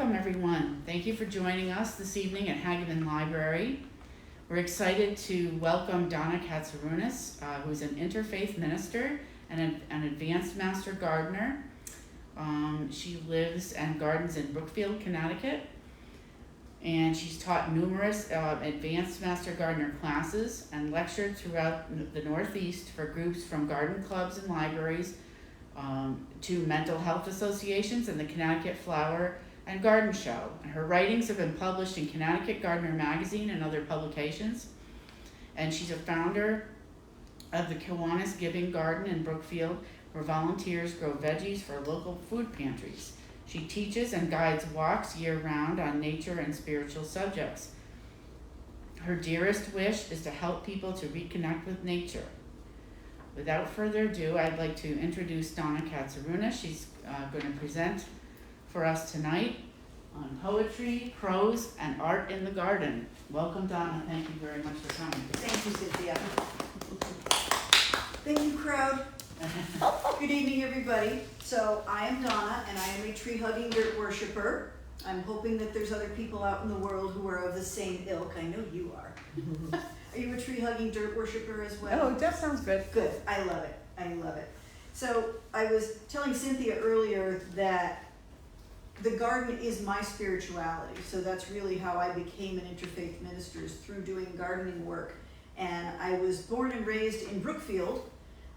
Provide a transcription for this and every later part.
welcome everyone. Thank you for joining us this evening at Hageman Library. We're excited to welcome Donna Katsuranis, who's an interfaith minister and an advanced Master Gardener. She lives and gardens in Brookfield, Connecticut, and she's taught numerous advanced Master Gardener classes and lectured throughout the Northeast for groups from garden clubs and libraries to mental health associations and the Connecticut Flower and Garden Show. Her writings have been published in Connecticut Gardener Magazine and other publications, and she's a founder of the Kiwanis Giving Garden in Brookfield, where volunteers grow veggies for local food pantries. She teaches and guides walks year-round on nature and spiritual subjects. Her dearest wish is to help people to reconnect with nature. Without further ado, I'd like to introduce Donna Katsuranis. She's going to present for us tonight on poetry, prose, and art in the garden. Welcome, Donna. Thank you very much for coming. Thank you, Cynthia. Thank you, crowd. Good evening, everybody. So I am Donna, and I am a tree-hugging dirt worshiper. I'm hoping that there's other people out in the world who are of the same ilk. I know you are. Are you a tree-hugging dirt worshiper as well? Oh, that sounds good. Good. I love it. I love it. So I was telling Cynthia earlier that the garden is my spirituality. So that's really how I became an interfaith minister, is through doing gardening work. And I was born and raised in Brookfield.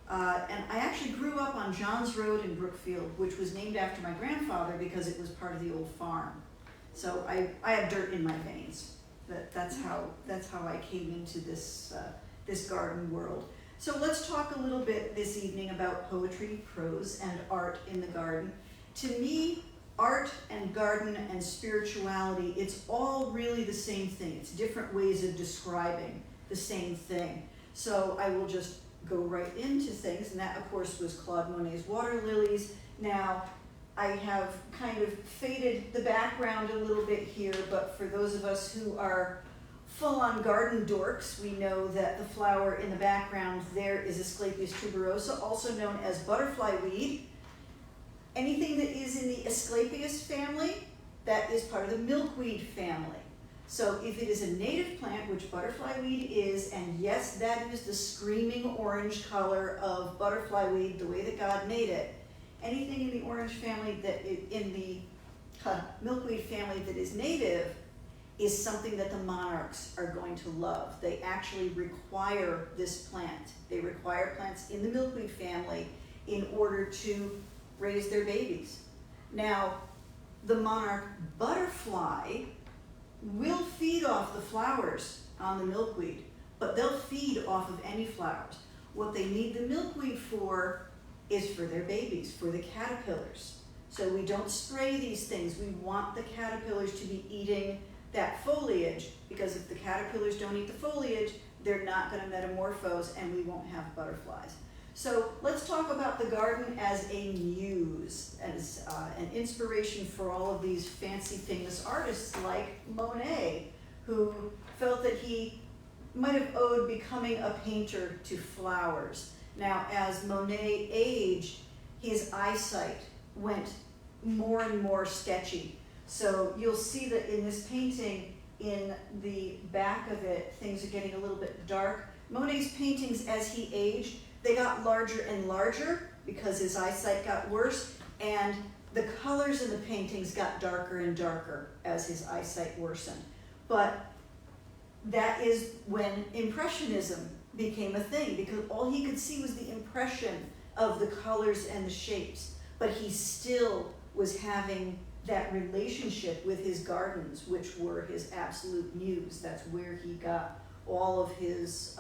And I actually grew up on Johns Road in Brookfield, which was named after my grandfather because it was part of the old farm. So I have dirt in my veins. That's how I came into this garden world. So let's talk a little bit this evening about poetry, prose, and art in the garden. To me, art and garden and spirituality, it's all really the same thing. It's different ways of describing the same thing. So I will just go right into things, and that of course was Claude Monet's Water Lilies. Now, I have kind of faded the background a little bit here, but for those of us who are full-on garden dorks, we know that the flower in the background there is Asclepias tuberosa, also known as butterfly weed. Anything that is in the Asclepias family, that is part of the milkweed family. So if it is a native plant, which butterfly weed is, and yes, that is the screaming orange color of butterfly weed, the way that God made it, anything in the orange family, in the milkweed family that is native, is something that the monarchs are going to love. They actually require this plant. They require plants in the milkweed family in order to raise their babies. Now, the monarch butterfly will feed off the flowers on the milkweed, but they'll feed off of any flowers. What they need the milkweed for is for their babies, for the caterpillars. So we don't spray these things. We want the caterpillars to be eating that foliage, because if the caterpillars don't eat the foliage, they're not going to metamorphose and we won't have butterflies. So let's talk about the garden as a muse, as an inspiration for all of these fancy famous artists like Monet, who felt that he might have owed becoming a painter to flowers. Now, as Monet aged, his eyesight went more and more sketchy. So you'll see that in this painting, in the back of it, things are getting a little bit dark. Monet's paintings, as he aged, they got larger and larger because his eyesight got worse, and the colors in the paintings got darker and darker as his eyesight worsened. But that is when Impressionism became a thing, because all he could see was the impression of the colors and the shapes, but he still was having that relationship with his gardens, which were his absolute muse. That's where he got all of his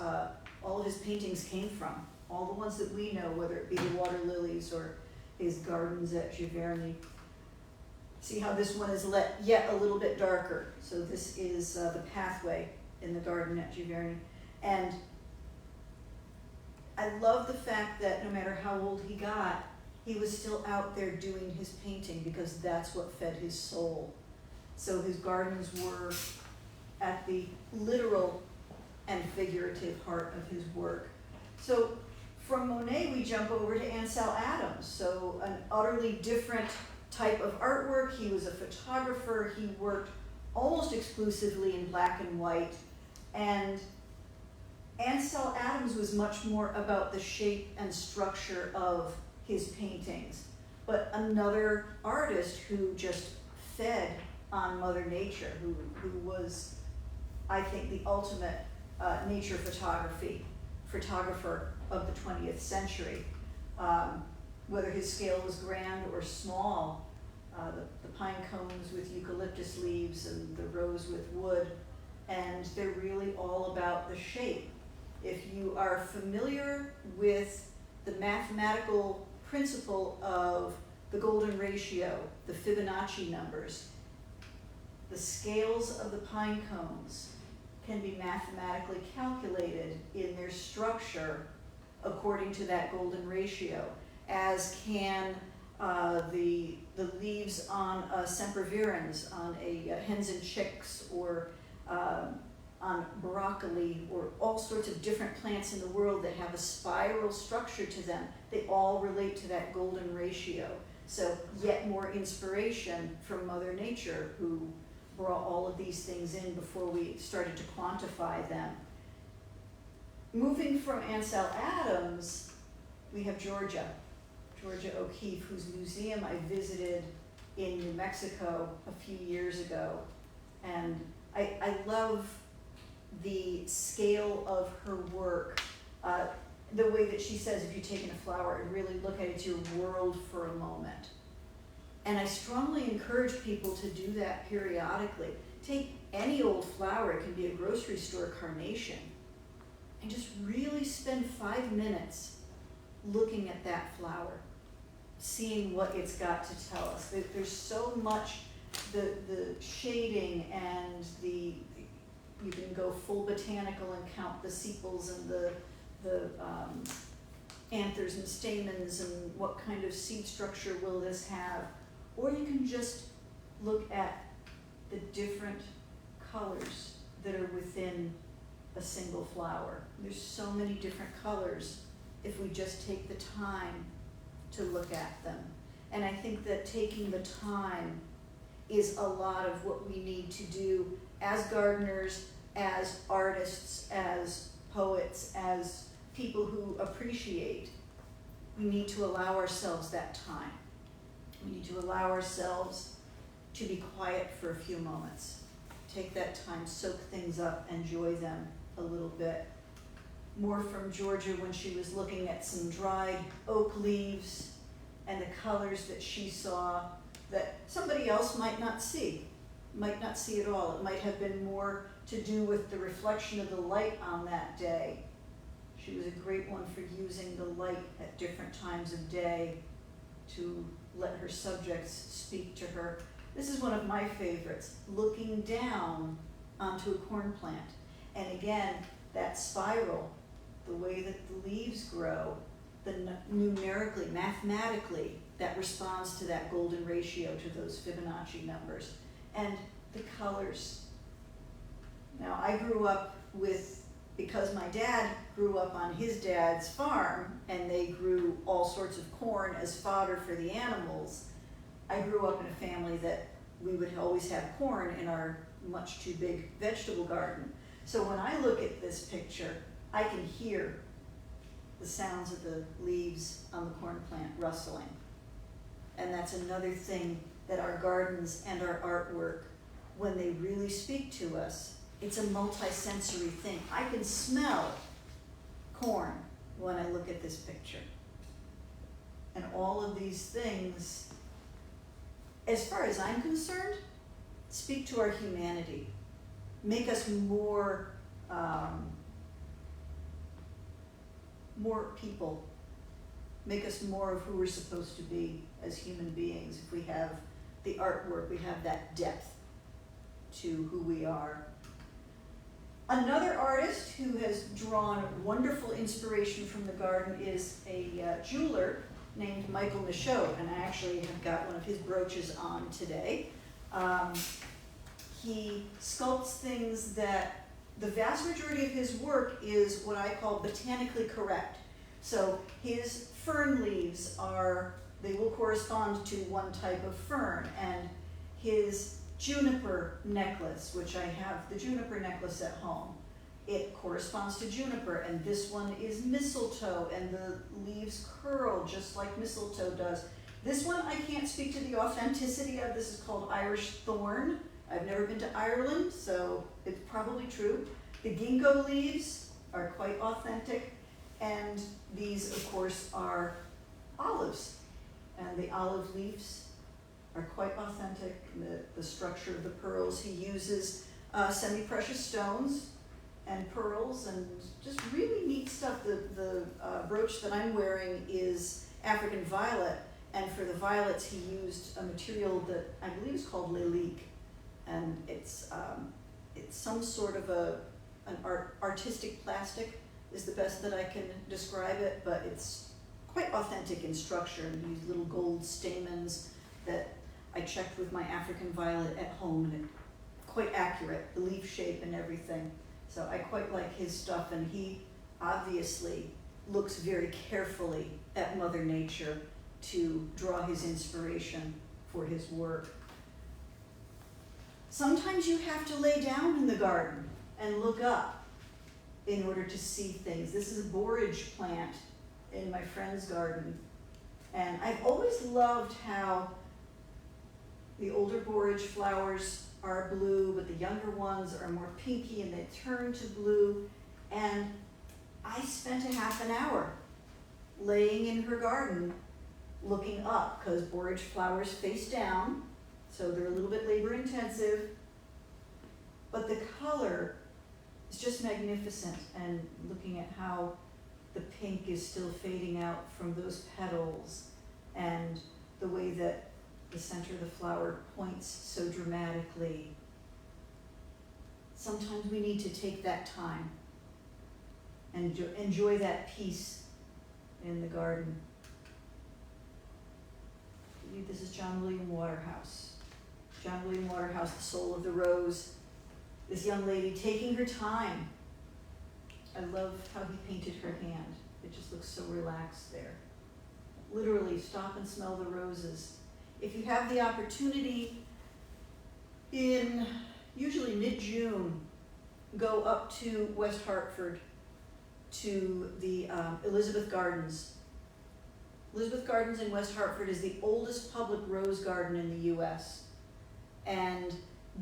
paintings came from. All the ones that we know, whether it be the water lilies or his gardens at Giverny. See how this one is yet a little bit darker. So this is the pathway in the garden at Giverny. And I love the fact that no matter how old he got, he was still out there doing his painting, because that's what fed his soul. So his gardens were at the literal and figurative heart of his work. So from Monet, we jump over to Ansel Adams. So an utterly different type of artwork. He was a photographer. He worked almost exclusively in black and white. And Ansel Adams was much more about the shape and structure of his paintings. But another artist who just fed on Mother Nature, who was, I think, the ultimate nature photographer of the 20th century. Whether his scale was grand or small, the pine cones with eucalyptus leaves and the rose with wood, and they're really all about the shape. If you are familiar with the mathematical principle of the golden ratio, the Fibonacci numbers, the scales of the pine cones can be mathematically calculated in their structure according to that golden ratio, as can the leaves on sempervirens, on a hens and chicks, or on broccoli, or all sorts of different plants in the world that have a spiral structure to them. They all relate to that golden ratio. So yet more inspiration from Mother Nature, who brought all of these things in before we started to quantify them. Moving from Ansel Adams, we have Georgia O'Keeffe, whose museum I visited in New Mexico a few years ago. And I love the scale of her work, the way that she says, if you've taken a flower and really look at it, it's your world for a moment. And I strongly encourage people to do that periodically. Take any old flower, it can be a grocery store carnation, and just really spend 5 minutes looking at that flower, seeing what it's got to tell us. There's so much, the shading and you can go full botanical and count the sepals and the anthers and stamens and what kind of seed structure will this have. Or you can just look at the different colors that are within a single flower. There's so many different colors if we just take the time to look at them. And I think that taking the time is a lot of what we need to do as gardeners, as artists, as poets, as people who appreciate. We need to allow ourselves that time. We need to allow ourselves to be quiet for a few moments. Take that time, soak things up, enjoy them a little bit. More from Georgia when she was looking at some dried oak leaves and the colors that she saw that somebody else might not see at all. It might have been more to do with the reflection of the light on that day. She was a great one for using the light at different times of day to let her subjects speak to her. This is one of my favorites, looking down onto a corn plant. And again, that spiral, the way that the leaves grow, numerically, mathematically, that responds to that golden ratio, to those Fibonacci numbers. And the colors. Now, I grew up because my dad grew up on his dad's farm, and they grew all sorts of corn as fodder for the animals. I grew up in a family that we would always have corn in our much too big vegetable garden. So when I look at this picture, I can hear the sounds of the leaves on the corn plant rustling. And that's another thing that our gardens and our artwork, when they really speak to us, it's a multi-sensory thing. I can smell corn when I look at this picture. And all of these things, as far as I'm concerned, speak to our humanity, make us more people, make us more of who we're supposed to be as human beings. If we have the artwork, we have that depth to who we are. Another artist who has drawn wonderful inspiration from the garden is a jeweler named Michael Michaud, and I actually have got one of his brooches on today. He sculpts things that the vast majority of his work is what I call botanically correct. So his fern leaves they will correspond to one type of fern, and his juniper necklace, which I have the juniper necklace at home, it corresponds to juniper, and this one is mistletoe, and the leaves curl just like mistletoe does. This one I can't speak to the authenticity of. This is called Irish thorn. I've never been to Ireland, so it's probably true. The ginkgo leaves are quite authentic, and these, of course, are olives, and the olive leaves are quite authentic. The structure of the pearls, he uses semi-precious stones and pearls and just really neat stuff. The brooch that I'm wearing is African violet, and for the violets he used a material that I believe is called lilac, and it's some sort of an artistic plastic is the best that I can describe it, but it's quite authentic in structure, and these little gold stamens that I checked with my African violet at home, and it's quite accurate, the leaf shape and everything. So I quite like his stuff, and he obviously looks very carefully at Mother Nature to draw his inspiration for his work. Sometimes you have to lay down in the garden and look up in order to see things. This is a borage plant in my friend's garden, and I've always loved how the older borage flowers are blue, but the younger ones are more pinky and they turn to blue. And I spent a half an hour laying in her garden looking up, because borage flowers face down, so they're a little bit labor intensive, but the color is just magnificent, and looking at how the pink is still fading out from those petals, and the way that the center of the flower points so dramatically. Sometimes we need to take that time and enjoy that peace in the garden. This is John William Waterhouse. John William Waterhouse, The Soul of the Rose. This young lady taking her time. I love how he painted her hand. It just looks so relaxed there. Literally, stop and smell the roses. If you have the opportunity, in usually mid-June, go up to West Hartford to the Elizabeth Gardens. Elizabeth Gardens in West Hartford is the oldest public rose garden in the US. And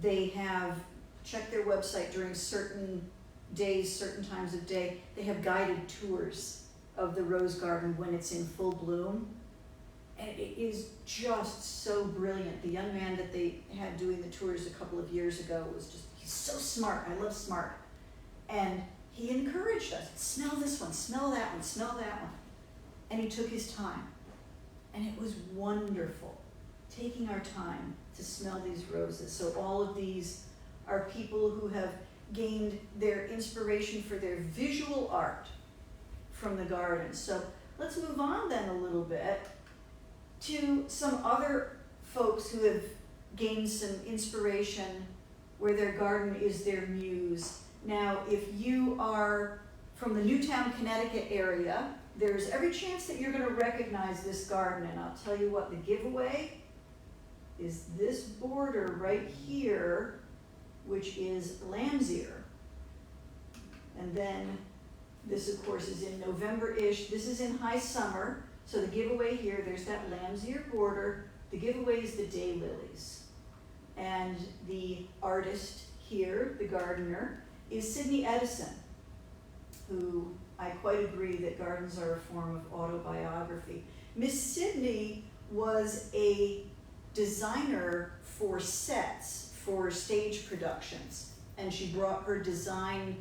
they have, check their website during certain days, certain times of day, they have guided tours of the rose garden when it's in full bloom. And it is just so brilliant. The young man that they had doing the tours a couple of years ago was just, he's so smart. I love smart. And he encouraged us, smell this one, smell that one, smell that one. And he took his time. And it was wonderful, taking our time to smell these roses. So all of these are people who have gained their inspiration for their visual art from the garden. So let's move on then a little bit to some other folks who have gained some inspiration where their garden is their muse. Now, if you are from the Newtown, Connecticut area, there's every chance that you're going to recognize this garden, and I'll tell you what, the giveaway is this border right here, which is lamb's ear. And then this, of course, is in November-ish. This is in high summer. So the giveaway here, there's that lamb's ear border. The giveaway is the daylilies. And the artist here, the gardener, is Sidney Edison, who I quite agree that gardens are a form of autobiography. Miss Sidney was a designer for sets for stage productions, and she brought her design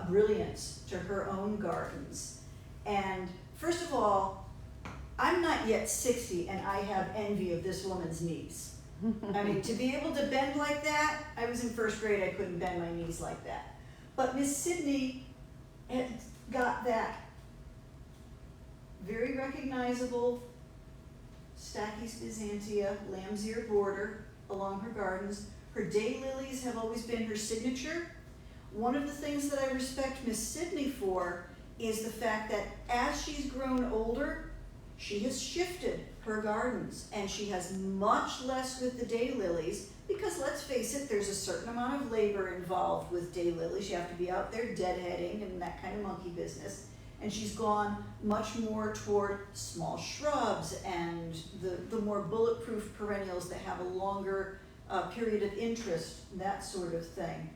brilliance to her own gardens. And first of all, I'm not yet 60, and I have envy of this woman's knees. I mean, to be able to bend like that, I was in first grade, I couldn't bend my knees like that. But Miss Sidney had got that very recognizable Stachys byzantia lamb's ear border along her gardens. Her daylilies have always been her signature. One of the things that I respect Miss Sidney for is the fact that as she's grown older, she has shifted her gardens, and she has much less with the daylilies, because let's face it, there's a certain amount of labor involved with daylilies. You have to be out there deadheading and that kind of monkey business. And she's gone much more toward small shrubs and the more bulletproof perennials that have a longer period of interest, that sort of thing.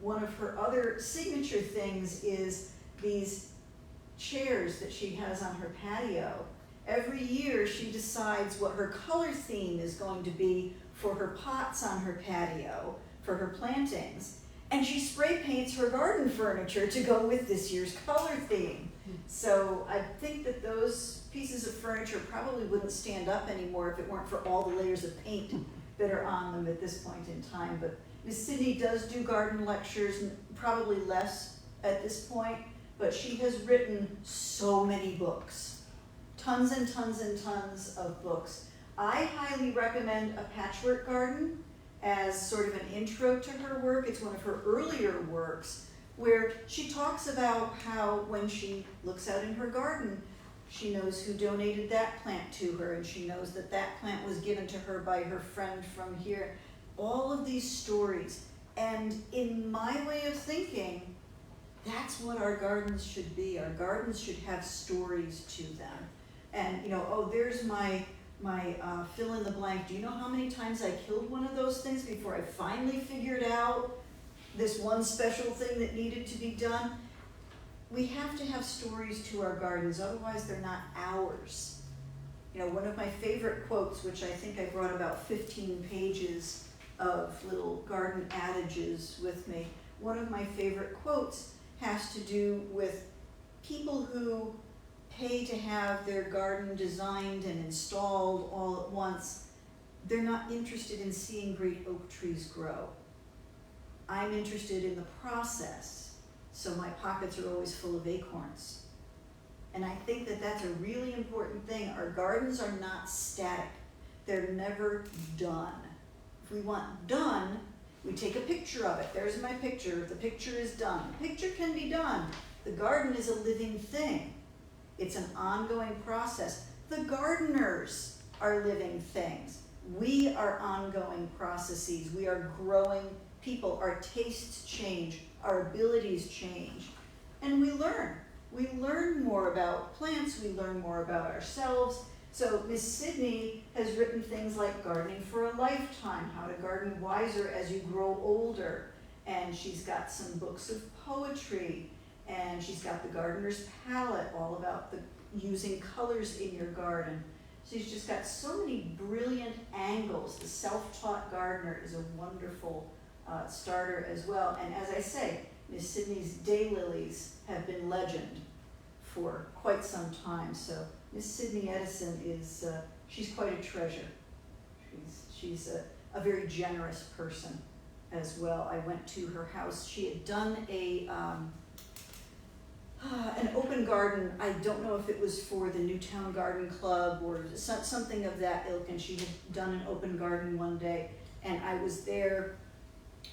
One of her other signature things is these chairs that she has on her patio. Every year she decides what her color theme is going to be for her pots on her patio, for her plantings, and she spray paints her garden furniture to go with this year's color theme. So I think that those pieces of furniture probably wouldn't stand up anymore if it weren't for all the layers of paint that are on them at this point in time. But Miss Sydney does do garden lectures, probably less at this point, but she has written so many books. Tons and tons and tons of books. I highly recommend A Patchwork Garden as sort of an intro to her work. It's one of her earlier works where she talks about how when she looks out in her garden, she knows who donated that plant to her, and she knows that that plant was given to her by her friend from here. All of these stories. And in my way of thinking, that's what our gardens should be. Our gardens should have stories to them. And oh, there's my fill in the blank. Do you know how many times I killed one of those things before I finally figured out this one special thing that needed to be done? We have to have stories to our gardens, otherwise they're not ours. One of my favorite quotes, which I think I brought about 15 pages of little garden adages with me, one of my favorite quotes has to do with people who pay to have their garden designed and installed all at once. They're not interested in seeing great oak trees grow. I'm interested in the process, so my pockets are always full of acorns. And I think that that's a really important thing. Our gardens are not static. They're never done. If we want done, we take a picture of it. There's my picture. The picture is done. The picture can be done. The garden is a living thing. It's an ongoing process. The gardeners are living things. We are ongoing processes. We are growing people. Our tastes change. Our abilities change. And we learn. We learn more about plants. We learn more about ourselves. So Miss Sydney has written things like Gardening for a Lifetime, How to Garden Wiser as You Grow Older. And she's got some books of poetry. And she's got the Gardener's Palette, all about using colors in your garden. She's just got so many brilliant angles. The Self-Taught Gardener is a wonderful starter as well. And as I say, Miss Sydney's daylilies have been legend for quite some time. So Miss Sydney Edison is, she's quite a treasure. She's a very generous person as well. I went to her house. She had done an open garden. I don't know if it was for the Newtown Garden Club or something of that ilk, and she had done an open garden one day, and I was there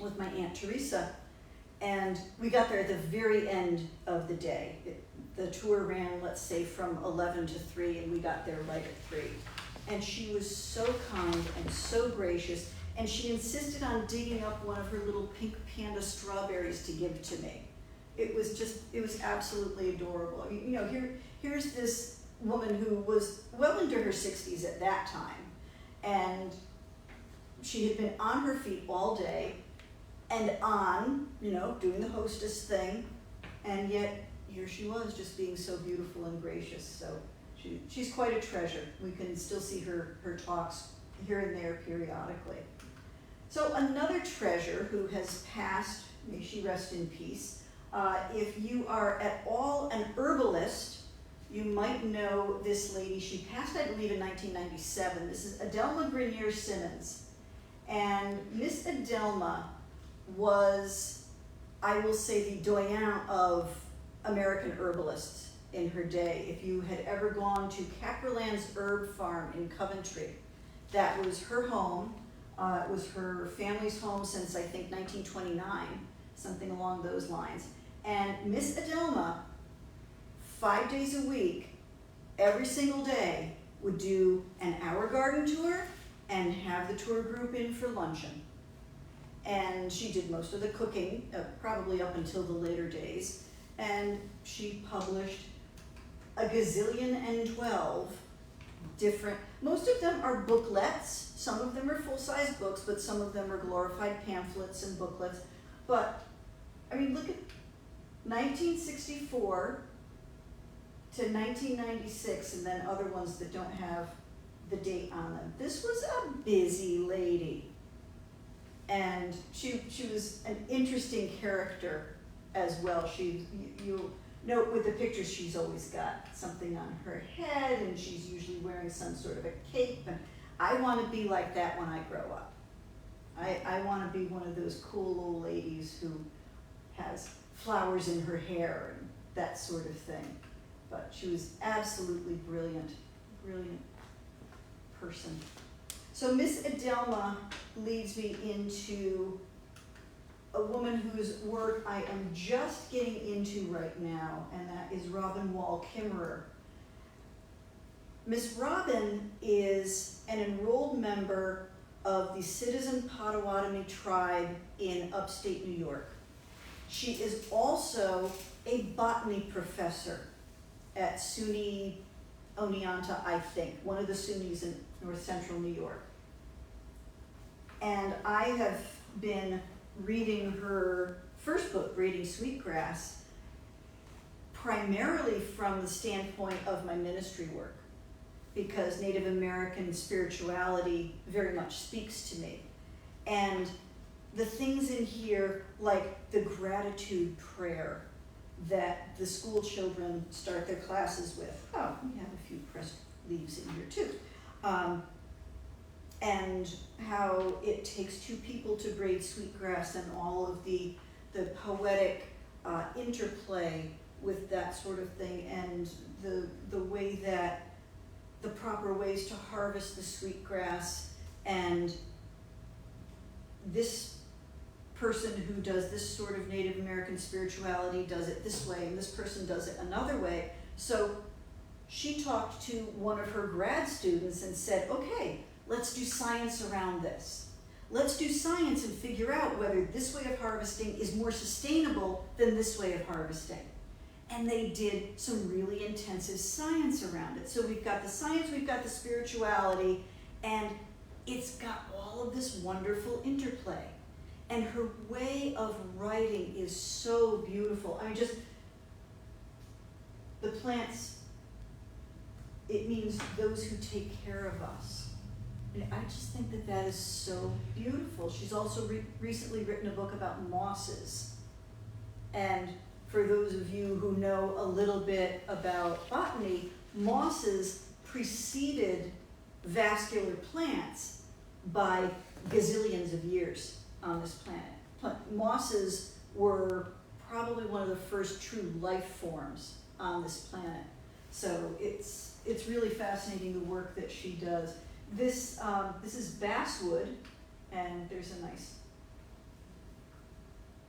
with my Aunt Teresa, and we got there at the very end of the day. The tour ran, let's say, from 11 to 3, and we got there right at 3. And she was so kind and so gracious, and she insisted on digging up one of her little pink panda strawberries to give to me. It was absolutely adorable. Here's this woman who was well into her 60s at that time, and she had been on her feet all day and doing the hostess thing, and yet here she was just being so beautiful and gracious. So she's quite a treasure. We can still see her talks here and there periodically. So another treasure who has passed, may she rest in peace. If you are at all an herbalist, you might know this lady. She passed, I believe, in 1997. This is Adelma Grenier Simmons. And Miss Adelma was, I will say, the doyen of American herbalists in her day. If you had ever gone to Caperland's Herb Farm in Coventry, that was her home. It was her family's home since, I think, 1929, something along those lines. And Miss Adelma, 5 days a week, every single day, would do an hour garden tour and have the tour group in for luncheon. And she did most of the cooking, probably up until the later days. And she published a gazillion and 12 different, most of them are booklets. Some of them are full-size books, but some of them are glorified pamphlets and booklets. But, I mean, look at 1964 to 1996, and then other ones that don't have the date on them. This was a busy lady. And she was an interesting character as well. You'll note with the pictures, she's always got something on her head, and she's usually wearing some sort of a cape. And I want to be like that when I grow up. I want to be one of those cool old ladies who has flowers in her hair and that sort of thing. But she was absolutely brilliant, brilliant person. So Miss Adelma leads me into a woman whose work I am just getting into right now, and that is Robin Wall Kimmerer. Miss Robin is an enrolled member of the Citizen Potawatomi tribe in upstate New York. She is also a botany professor at SUNY Oneonta, I think, one of the SUNYs in north central New York. And I have been reading her first book, Braiding Sweetgrass, primarily from the standpoint of my ministry work, because Native American spirituality very much speaks to me. And the things in here, like the gratitude prayer that the school children start their classes with. Oh, we have a few pressed leaves in here too. And how it takes two people to braid sweetgrass, and all of the poetic interplay with that sort of thing, and the way that the proper ways to harvest the sweetgrass, and this person who does this sort of Native American spirituality does it this way, and this person does it another way. So she talked to one of her grad students and said, okay, let's do science around this. Let's do science and figure out whether this way of harvesting is more sustainable than this way of harvesting. And they did some really intensive science around it. So we've got the science, we've got the spirituality, and it's got all of this wonderful interplay. And her way of writing is so beautiful. I mean, just the plants, it means those who take care of us. And I just think that that is so beautiful. She's also recently written a book about mosses. And for those of you who know a little bit about botany, mosses preceded vascular plants by gazillions of years on this planet. Mosses were probably one of the first true life forms on this planet. So it's really fascinating, the work that she does. This is basswood, and there's a nice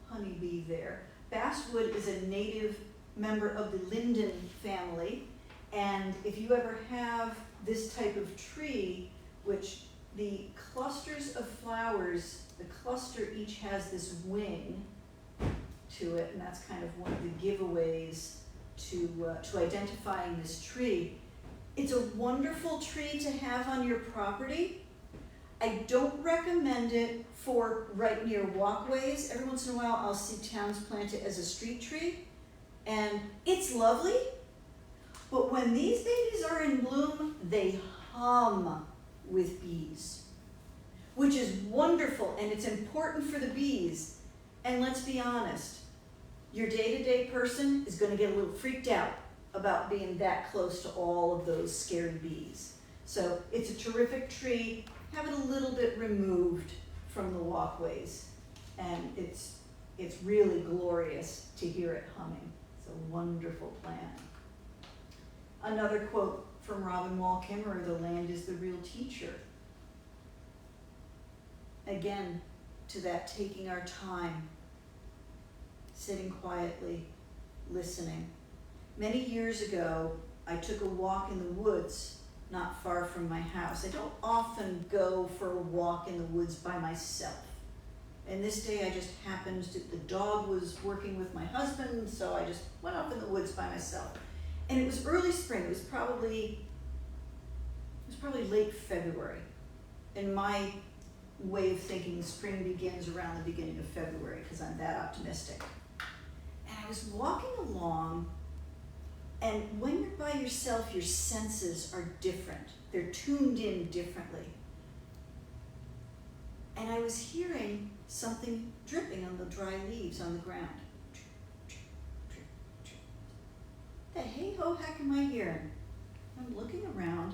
honeybee there. Basswood is a native member of the linden family, and if you ever have this type of tree, which the clusters of flowers, the cluster each has this wing to it, and that's kind of one of the giveaways to identifying this tree. It's a wonderful tree to have on your property. I don't recommend it for right near walkways. Every once in a while I'll see towns plant it as a street tree, and it's lovely, but when these babies are in bloom, they hum with bees, which is wonderful, and it's important for the bees. And let's be honest, your day-to-day person is going to get a little freaked out about being that close to all of those scary bees. So it's a terrific tree. Have it a little bit removed from the walkways, and it's really glorious to hear it humming. It's a wonderful plant. Another quote from Robin Wall Kimmerer, "The land is the real teacher." Again, to that taking our time, sitting quietly, listening. many years ago, I took a walk in the woods not far from my house. I don't often go for a walk in the woods by myself. And this day I just happened to, the dog was working with my husband, so I just went off in the woods by myself. And it was early spring. It was probably late February. In my way of thinking, spring begins around the beginning of February because I'm that optimistic. And I was walking along, and when you're by yourself, your senses are different. They're tuned in differently. And I was hearing something dripping on the dry leaves on the ground. The hey-ho heck am I hearing? I'm looking around,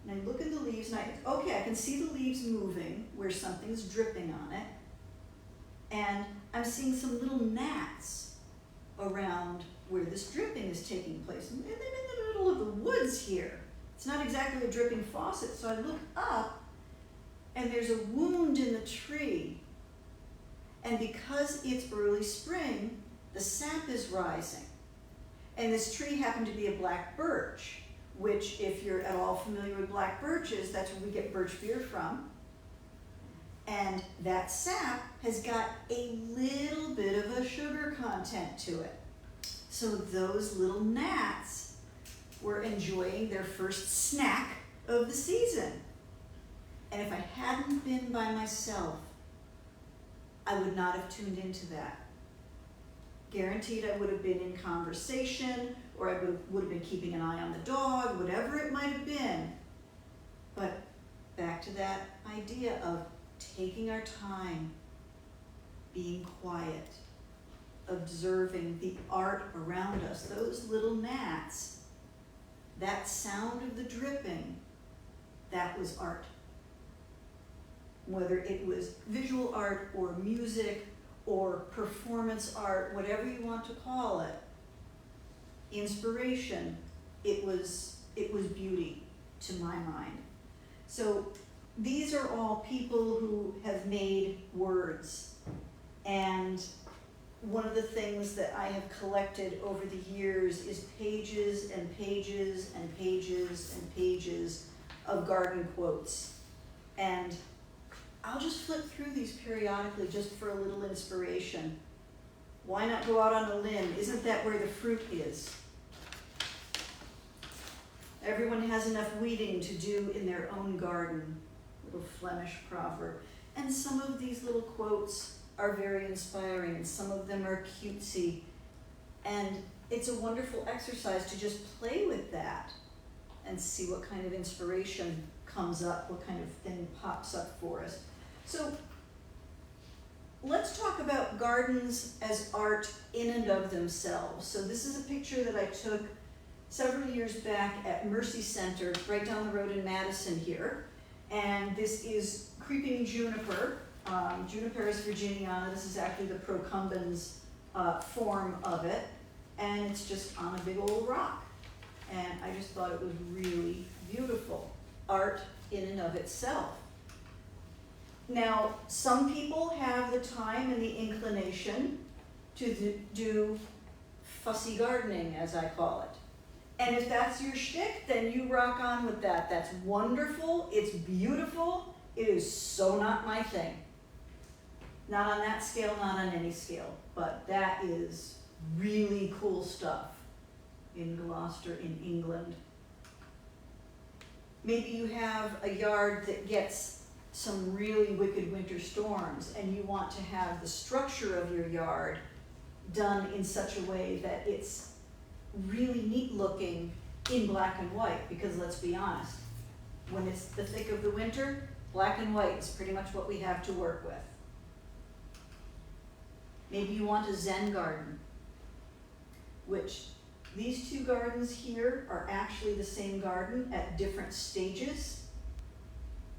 and I look at the leaves, and I can see the leaves moving where something's dripping on it. And I'm seeing some little gnats around where this dripping is taking place. And I'm in the middle of the woods here. It's not exactly a dripping faucet, so I look up, and there's a wound in the tree. And because it's early spring, the sap is rising. And this tree happened to be a black birch, which, if you're at all familiar with black birches, that's where we get birch beer from. And that sap has got a little bit of a sugar content to it. So those little gnats were enjoying their first snack of the season. And if I hadn't been by myself, I would not have tuned into that. Guaranteed I would have been in conversation, or I would have been keeping an eye on the dog, whatever it might have been. But back to that idea of taking our time, being quiet, observing the art around us, those little gnats, that sound of the dripping, that was art. Whether it was visual art or music or performance art, whatever you want to call it, inspiration, it was beauty to my mind. So these are all people who have made words. And one of the things that I have collected over the years is pages and pages and pages and pages of garden quotes. And I'll just flip through these periodically just for a little inspiration. Why not go out on a limb? Isn't that where the fruit is? Everyone has enough weeding to do in their own garden. Little Flemish proverb. And some of these little quotes are very inspiring, and some of them are cutesy. And it's a wonderful exercise to just play with that and see what kind of inspiration comes up, what kind of thing pops up for us. So let's talk about gardens as art in and of themselves. So this is a picture that I took several years back at Mercy Center, right down the road in Madison here. And this is creeping juniper, Juniperus virginiana. This is actually the procumbens form of it. And it's just on a big old rock. And I just thought it was really beautiful. Art in and of itself. Now, some people have the time and the inclination to do fussy gardening, as I call it. And if that's your shtick, then you rock on with that. That's wonderful, it's beautiful, it is so not my thing. Not on that scale, not on any scale, but that is really cool stuff in Gloucester, in England. Maybe you have a yard that gets some really wicked winter storms, and you want to have the structure of your yard done in such a way that it's really neat looking in black and white, because let's be honest, when it's the thick of the winter, black and white is pretty much what we have to work with. Maybe you want a Zen garden, which these two gardens here are actually the same garden at different stages.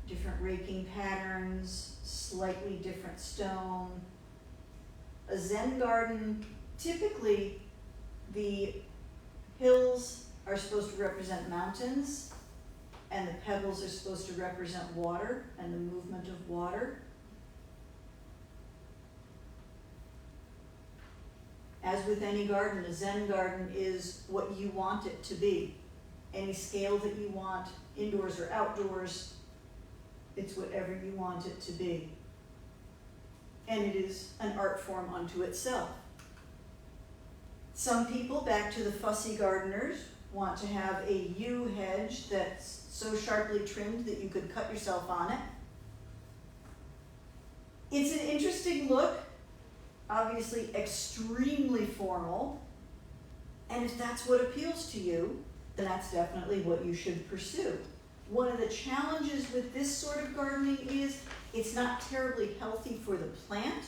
Different raking patterns, slightly different stone. A Zen garden, typically the hills are supposed to represent mountains, and the pebbles are supposed to represent water and the movement of water. As with any garden, a Zen garden is what you want it to be. Any scale that you want, indoors or outdoors, it's whatever you want it to be. And it is an art form unto itself. Some people, back to the fussy gardeners, want to have a yew hedge that's so sharply trimmed that you could cut yourself on it. It's an interesting look, obviously extremely formal, and if that's what appeals to you, then that's definitely what you should pursue. One of the challenges with this sort of gardening is it's not terribly healthy for the plant,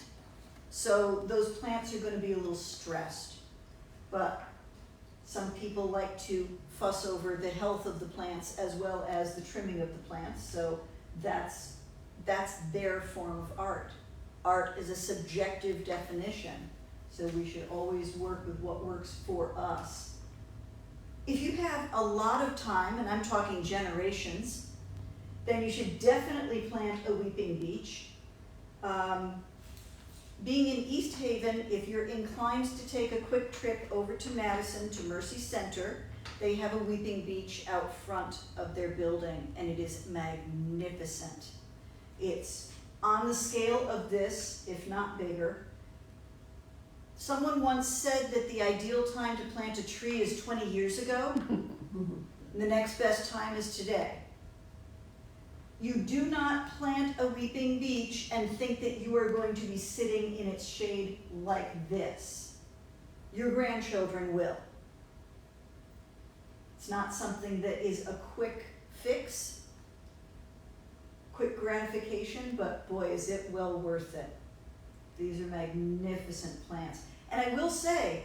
so those plants are going to be a little stressed. But some people like to fuss over the health of the plants as well as the trimming of the plants, so that's their form of art. Art is a subjective definition, so we should always work with what works for us. If you have a lot of time, and I'm talking generations, then you should definitely plant a weeping beech. Being in East Haven, if you're inclined to take a quick trip over to Madison, to Mercy Center, they have a weeping beech out front of their building, and it is magnificent. It's on the scale of this, if not bigger. Someone once said that the ideal time to plant a tree is 20 years ago. The next best time is today. You do not plant a weeping beech and think that you are going to be sitting in its shade like this. Your grandchildren will. It's not something that is a quick fix, quick gratification, but boy, is it well worth it. These are magnificent plants. And I will say,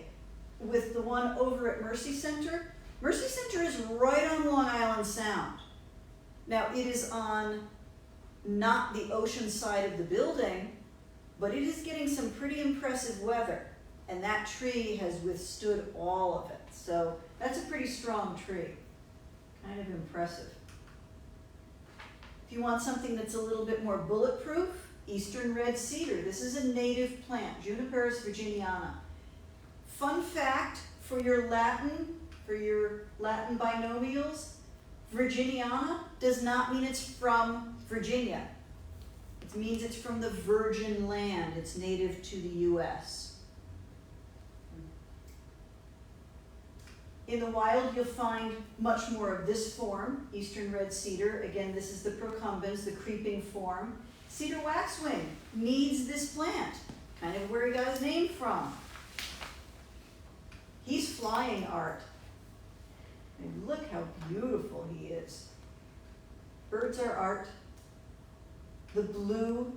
with the one over at Mercy Center is right on Long Island Sound. Now, it is on not the ocean side of the building, but it is getting some pretty impressive weather, and that tree has withstood all of it. So that's a pretty strong tree, kind of impressive. If you want something that's a little bit more bulletproof, Eastern red cedar. This is a native plant, Juniperus virginiana. Fun fact for your Latin binomials, Virginiana does not mean it's from Virginia. It means it's from the Virgin Land. It's native to the US. In the wild, you'll find much more of this form, Eastern red cedar. Again, this is the procumbens, the creeping form. Cedar waxwing needs this plant, kind of where he got his name from. He's flying art. And look how beautiful he is. Birds are art. The blue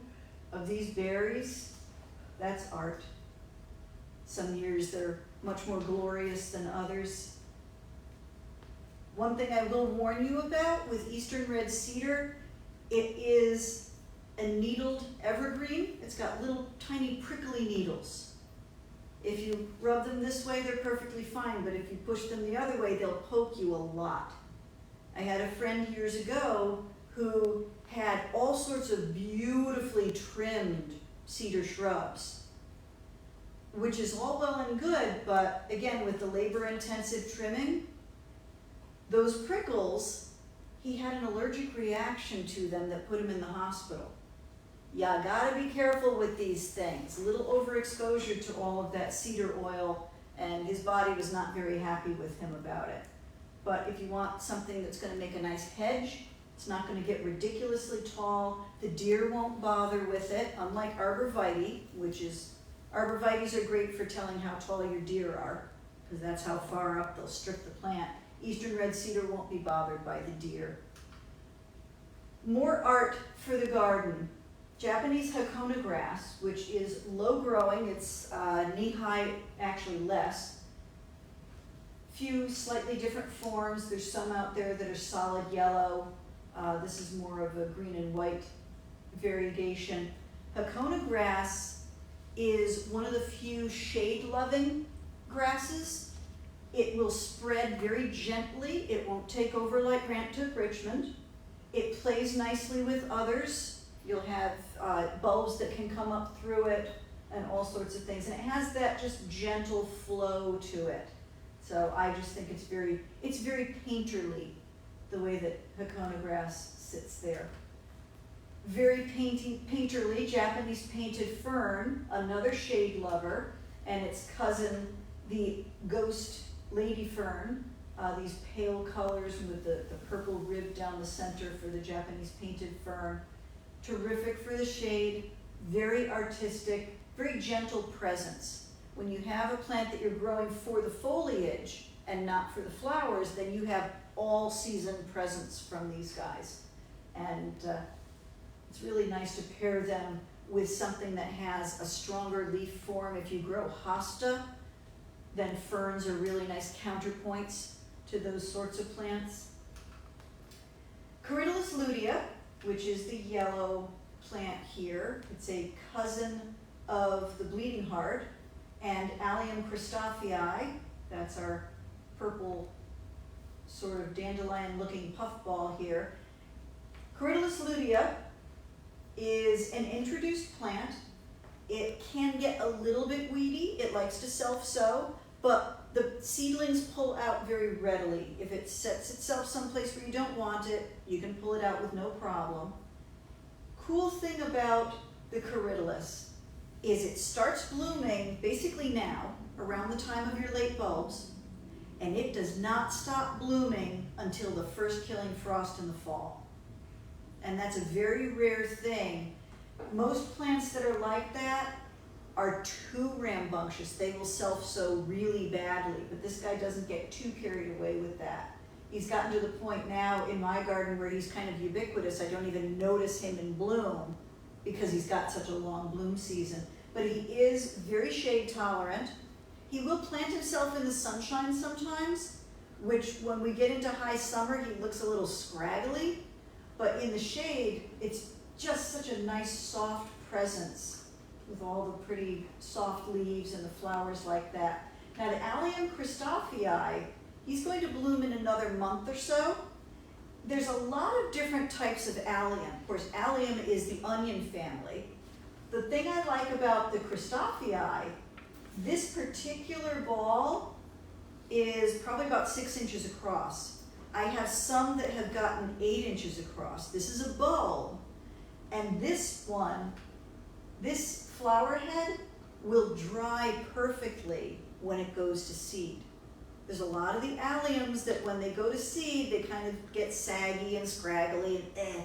of these berries, that's art. Some years they're much more glorious than others. One thing I will warn you about with Eastern red cedar, it is a needled evergreen. It's got little tiny prickly needles. If you rub them this way, they're perfectly fine, but if you push them the other way, they'll poke you a lot. I had a friend years ago who had all sorts of beautifully trimmed cedar shrubs, which is all well and good, but again, with the labor-intensive trimming, those prickles, he had an allergic reaction to them that put him in the hospital. You gotta be careful with these things. A little overexposure to all of that cedar oil, and his body was not very happy with him about it. But if you want something that's gonna make a nice hedge, it's not gonna get ridiculously tall, the deer won't bother with it, unlike arborvitae, arborvitaes are great for telling how tall your deer are, because that's how far up they'll strip the plant. Eastern red cedar won't be bothered by the deer. More art for the garden. Japanese Hakona grass, which is low growing, it's knee-high, actually less. Few slightly different forms. There's some out there that are solid yellow. This is more of a green and white variegation. Hakona grass is one of the few shade-loving grasses. It will spread very gently. It won't take over like Grant took Richmond. It plays nicely with others. You'll have bulbs that can come up through it. and all sorts of things. And it has that just gentle flow to it. So I just think it's very painterly, the way that Hakona grass sits there. Very painterly, Japanese painted fern, another shade lover, and its cousin, the ghost lady fern. These pale colors with the purple rib down the center for the Japanese painted fern. Terrific for the shade, very artistic, very gentle presence. When you have a plant that you're growing for the foliage and not for the flowers, then you have all season presence from these guys. And it's really nice to pair them with something that has a stronger leaf form. If you grow hosta, then ferns are really nice counterpoints to those sorts of plants. Corydalis lutea, which is the yellow plant here. It's a cousin of the bleeding heart, and Allium Christophii, that's our purple sort of dandelion-looking puffball here. Corydalis lutea is an introduced plant. It can get a little bit weedy. It likes to self-sow, but the seedlings pull out very readily. If it sets itself someplace where you don't want it, you can pull it out with no problem. Cool thing about the Corydalis is it starts blooming basically now, around the time of your late bulbs, and it does not stop blooming until the first killing frost in the fall. And that's a very rare thing. Most plants that are like that are too rambunctious. They will self-sow really badly, but this guy doesn't get too carried away with that. He's gotten to the point now in my garden where he's kind of ubiquitous. I don't even notice him in bloom because he's got such a long bloom season. But he is very shade tolerant. He will plant himself in the sunshine sometimes, which when we get into high summer, he looks a little scraggly. But in the shade, it's just such a nice soft presence with all the pretty soft leaves and the flowers like that. Now the Allium Christophii, he's going to bloom in another month or so. There's a lot of different types of allium. Of course, allium is the onion family. The thing I like about the Christophii, this particular ball is probably about 6 inches across. I have some that have gotten 8 inches across. This is a bulb, and this one, this flower head will dry perfectly when it goes to seed. There's a lot of the alliums that when they go to seed, they kind of get saggy and scraggly and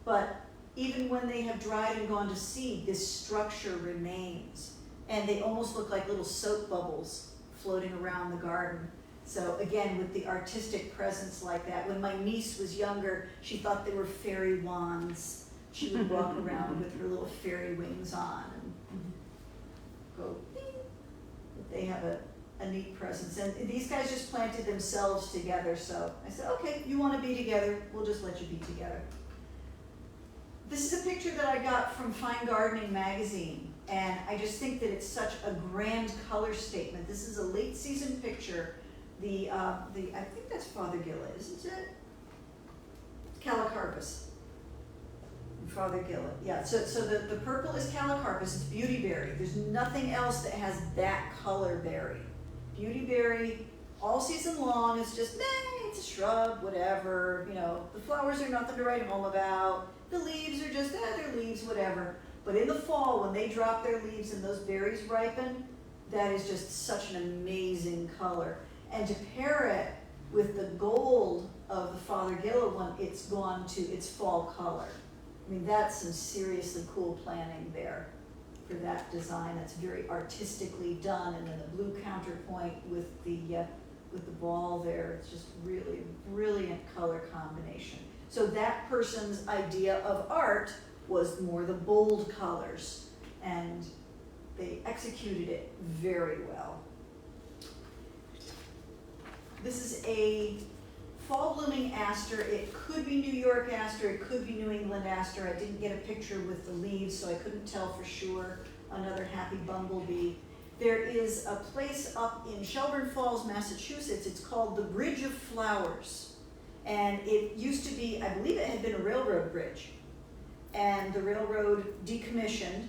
but even when they have dried and gone to seed, this structure remains. And they almost look like little soap bubbles floating around the garden. So again, with the artistic presence like that, when my niece was younger, she thought they were fairy wands. She would walk around with her little fairy wings on and go ding. But they have a neat presence. And these guys just planted themselves together, so I said, okay, you want to be together, we'll just let you be together. This is a picture that I got from Fine Gardening magazine, and I just think that it's such a grand color statement. This is a late season picture. I think that's Father Gilla, isn't it? Calocarpus. Father Gilla, yeah. So the purple is Calocarpus, it's beautyberry. There's nothing else that has that color berry. Beautyberry, all season long, it's just, it's a shrub, whatever. You know, the flowers are nothing to write home about. The leaves are just, they're leaves, whatever. But in the fall, when they drop their leaves and those berries ripen, that is just such an amazing color. And to pair it with the gold of the Father Gilla one, it's gone to its fall color. I mean, that's some seriously cool planning there for that design. That's very artistically done, and then the blue counterpoint with the ball there. It's just really brilliant color combination. So that person's idea of art was more the bold colors, and they executed it very well. This is a fall blooming aster. It could be New York aster, it could be New England aster. I didn't get a picture with the leaves, so I couldn't tell for sure. Another happy bumblebee. There is a place up in Shelburne Falls, Massachusetts. It's called the Bridge of Flowers. And it used to be, I believe it had been a railroad bridge. And the railroad decommissioned,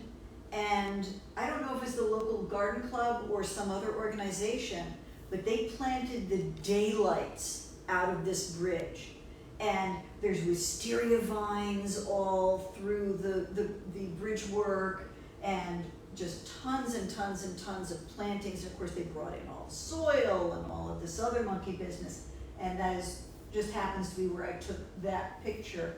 And I don't know if it's the local garden club or some other organization, but they planted the daylights out of this bridge. And there's wisteria vines all through the bridge work, and just tons and tons and tons of plantings. Of course, they brought in all the soil and all of this other monkey business, and that is just happens to be where I took that picture.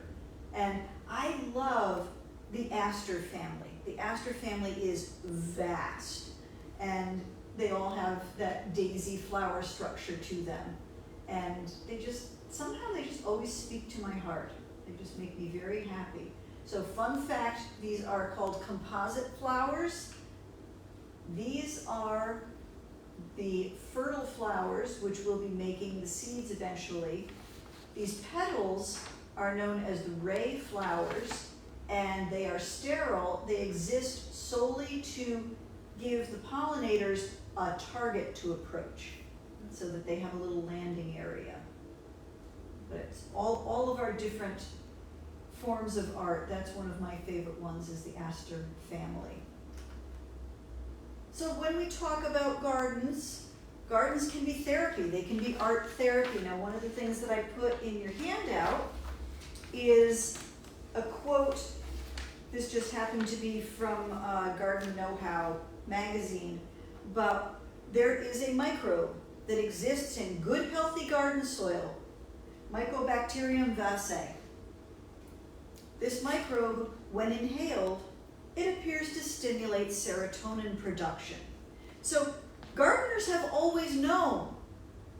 And I love the Astor family. The Astor family is vast, and they all have that daisy flower structure to them, and somehow they just always speak to my heart. They just make me very happy. So fun fact, these are called composite flowers. These are the fertile flowers, which will be making the seeds eventually. These petals are known as the ray flowers, and they are sterile. They exist solely to give the pollinators a target to approach, so that they have a little landing area. But it's all of our different forms of art. That's one of my favorite ones, is the Astor family. So when we talk about gardens, gardens can be therapy. They can be art therapy. Now, one of the things that I put in your handout is a quote. This just happened to be from Garden Know-How magazine, but there is a microbe that exists in good, healthy garden soil, Mycobacterium vaccae. This microbe, when inhaled, it appears to stimulate serotonin production. So gardeners have always known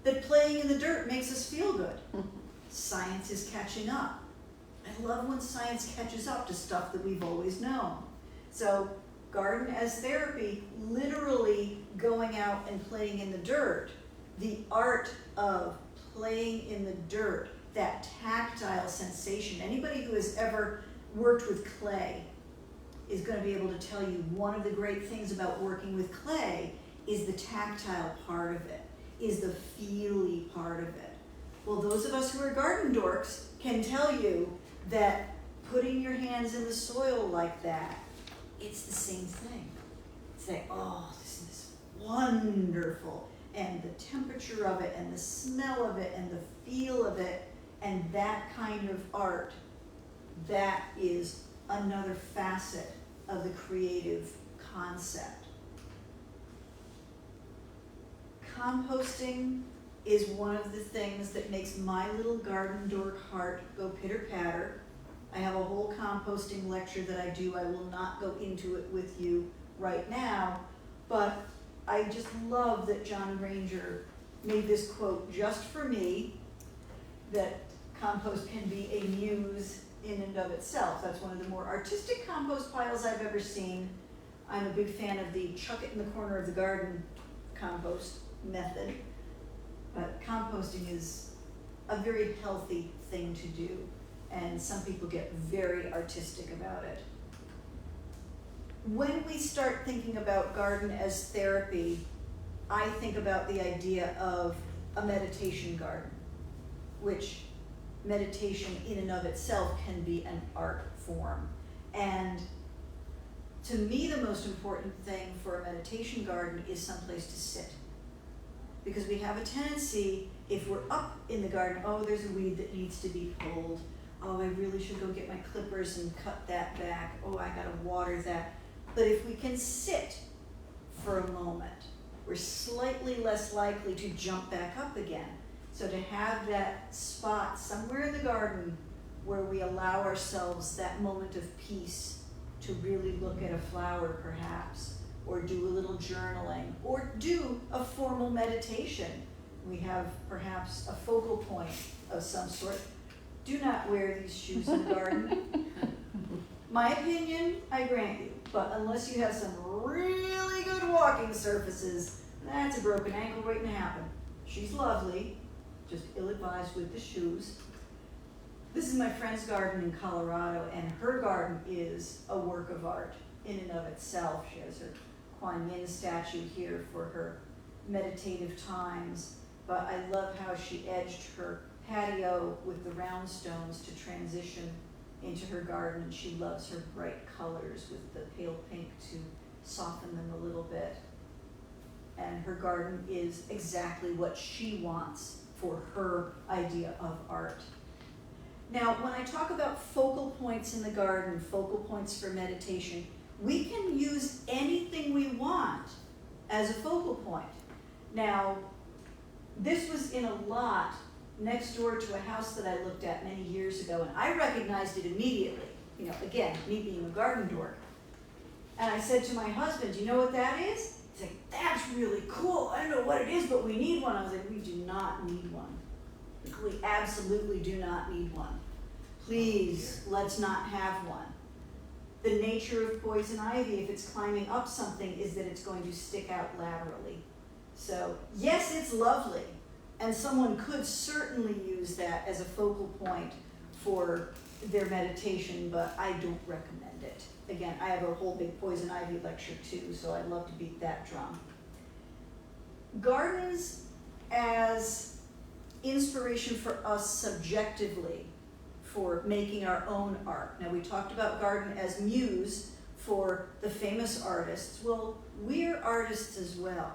that playing in the dirt makes us feel good. Science is catching up. I love when science catches up to stuff that we've always known. So garden as therapy, literally going out and playing in the dirt, the art of playing in the dirt, that tactile sensation. Anybody who has ever worked with clay is going to be able to tell you one of the great things about working with clay is the tactile part of it, is the feely part of it. Well, those of us who are garden dorks can tell you that putting your hands in the soil like that, it's the same thing. It's like, oh, this is wonderful. And the temperature of it, and the smell of it, and the feel of it, and that kind of art, that is another facet of the creative concept. Composting is one of the things that makes my little garden dork heart go pitter-patter. I have a whole composting lecture that I do. I will not go into it with you right now, but I just love that John Granger made this quote just for me, that compost can be a muse in and of itself. That's one of the more artistic compost piles I've ever seen. I'm a big fan of the chuck it in the corner of the garden compost method, but composting is a very healthy thing to do, and some people get very artistic about it. When we start thinking about garden as therapy, I think about the idea of a meditation garden, which meditation in and of itself can be an art form. And to me, the most important thing for a meditation garden is someplace to sit. Because we have a tendency, if we're up in the garden, oh, there's a weed that needs to be pulled. Oh, I really should go get my clippers and cut that back. Oh, I gotta water that. But if we can sit for a moment, we're slightly less likely to jump back up again. So to have that spot somewhere in the garden where we allow ourselves that moment of peace to really look at a flower perhaps, or do a little journaling, or do a formal meditation. We have perhaps a focal point of some sort. Do not wear these shoes in the garden. My opinion, I grant you, but unless you have some really good walking surfaces, that's a broken ankle waiting to happen. She's lovely, just ill-advised with the shoes. This is my friend's garden in Colorado, and her garden is a work of art in and of itself. She has her Kuan Yin statue here for her meditative times, but I love how she edged her patio with the round stones to transition into her garden, and she loves her bright colors with the pale pink to soften them a little bit. And her garden is exactly what she wants for her idea of art. Now, when I talk about focal points in the garden, focal points for meditation, we can use anything we want as a focal point. Now, this was in a lot next door to a house that I looked at many years ago, and I recognized it immediately. You know, again, me being a garden dork. And I said to my husband, "Do you know what that is?" He's like, "That's really cool. I don't know what it is, but we need one." I was like, "We do not need one. We absolutely do not need one. Please, let's not have one." The nature of poison ivy, if it's climbing up something, is that it's going to stick out laterally. So, yes, it's lovely, and someone could certainly use that as a focal point for their meditation, but I don't recommend it. Again, I have a whole big poison ivy lecture too, so I'd love to beat that drum. Gardens as inspiration for us subjectively for making our own art. Now, we talked about garden as muse for the famous artists. Well, we're artists as well,